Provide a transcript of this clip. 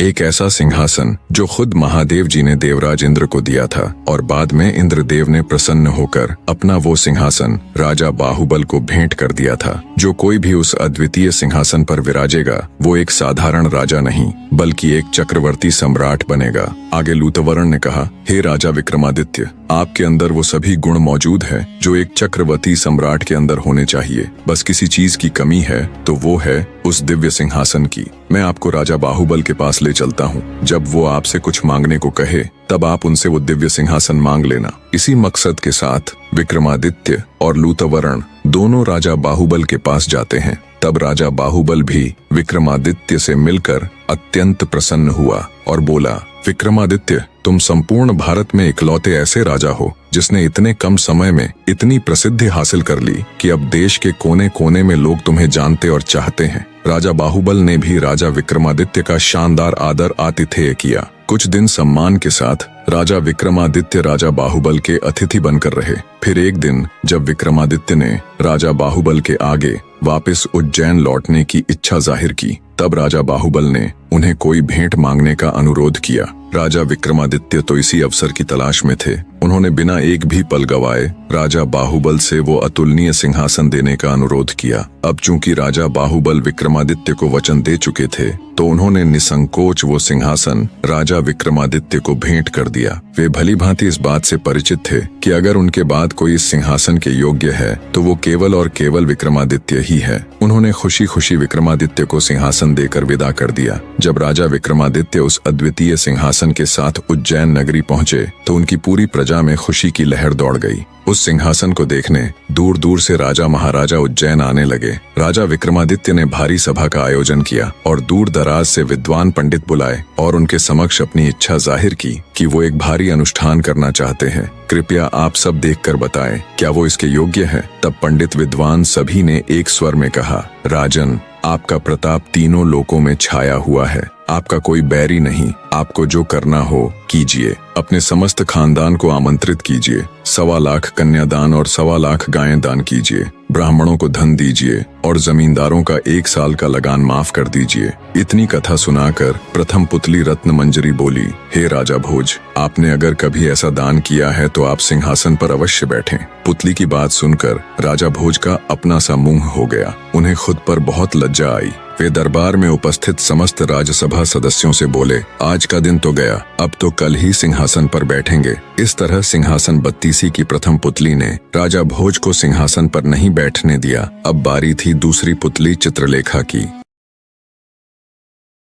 एक ऐसा सिंहासन जो खुद महादेव जी ने देवराज इंद्र को दिया था और बाद में इंद्रदेव ने प्रसन्न होकर अपना वो सिंहासन राजा बाहुबल को भेंट कर दिया था। जो कोई भी उस अद्वितीय सिंहासन पर विराजेगा वो एक साधारण राजा नहीं बल्कि एक चक्रवर्ती सम्राट बनेगा। आगे लूतवर्ण ने कहा, हे राजा विक्रमादित्य, आपके अंदर वो सभी गुण मौजूद है जो एक चक्रवर्ती सम्राट के अंदर होने चाहिए। बस किसी चीज की कमी है तो वो है उस दिव्य सिंहासन की। मैं आपको राजा बाहुबल के पास ले चलता हूँ। जब वो आपसे कुछ मांगने को कहे तब आप उनसे वो दिव्य सिंहासन मांग लेना। इसी मकसद के साथ विक्रमादित्य और लूतवर्ण दोनों राजा बाहुबल के पास जाते हैं। तब राजा बाहुबल भी विक्रमादित्य से मिलकर अत्यंत प्रसन्न हुआ और बोला, विक्रमादित्य, तुम संपूर्ण भारत में इकलौते ऐसे राजा हो जिसने इतने कम समय में इतनी प्रसिद्धि हासिल कर ली कि अब देश के कोने कोने में लोग तुम्हें जानते और चाहते हैं। राजा बाहुबल ने भी राजा विक्रमादित्य का शानदार आदर आतिथेय किया। कुछ दिन सम्मान के साथ राजा विक्रमादित्य राजा बाहुबल के अतिथि बनकर रहे। फिर एक दिन जब विक्रमादित्य ने राजा बाहुबल के आगे वापस उज्जैन लौटने की इच्छा जाहिर की तब राजा बाहुबल ने उन्हें कोई भेंट मांगने का अनुरोध किया। राजा विक्रमादित्य तो इसी अवसर की तलाश में थे। उन्होंने बिना एक भी पल गवाए राजा बाहुबल से वो अतुलनीय सिंहासन देने का अनुरोध किया। अब चूंकि राजा बाहुबल विक्रमादित्य को वचन दे चुके थे तो उन्होंने निसंकोच वो सिंहासन राजा विक्रमादित्य को भेंट कर दिया। वे भली भांति इस बात से परिचित थे कि अगर उनके बाद कोई इस सिंहासन के योग्य है तो वो केवल और केवल विक्रमादित्य ही है। उन्होंने खुशी खुशी विक्रमादित्य को सिंहासन देकर विदा कर दिया। जब राजा विक्रमादित्य उस अद्वितीय सिंहासन के साथ उज्जैन नगरी पहुंचे तो उनकी पूरी प्रजा में खुशी की लहर दौड़ गई। उस सिंहासन को देखने दूर दूर से राजा महाराजा उज्जैन आने लगे। राजा विक्रमादित्य ने भारी सभा का आयोजन किया और दूर दराज से विद्वान पंडित बुलाए और उनके समक्ष अपनी इच्छा जाहिर की कि वो एक भारी अनुष्ठान करना चाहते हैं। कृपया आप सब देखकर बताएं, क्या वो इसके योग्य है? तब पंडित विद्वान सभी ने एक स्वर में कहा, राजन, आपका प्रताप तीनों लोकों में छाया हुआ है। आपका कोई बैरी नहीं। आपको जो करना हो कीजिए। अपने समस्त खानदान को आमंत्रित कीजिए। 1.25 लाख कन्यादान और 1.25 लाख गायें दान कीजिए। ब्राह्मणों को धन दीजिए और जमींदारों का 1 साल का लगान माफ कर दीजिए। इतनी कथा सुनाकर प्रथम पुतली रत्न मंजरी बोली, हे राजा भोज, आपने अगर कभी ऐसा दान किया है तो आप सिंहासन पर अवश्य बैठें। पुतली की बात सुनकर राजा भोज का अपना सा मुंह हो गया। उन्हें खुद पर बहुत लज्जा आई। वे दरबार में उपस्थित समस्त राज्यसभा सदस्यों से बोले, आज का दिन तो गया, अब तो कल ही सिंहासन पर बैठेंगे। इस तरह सिंहासन बत्तीसी की प्रथम पुतली ने राजा भोज को सिंहासन पर नहीं बैठने दिया। अब बारी थी दूसरी पुतली चित्रलेखा की।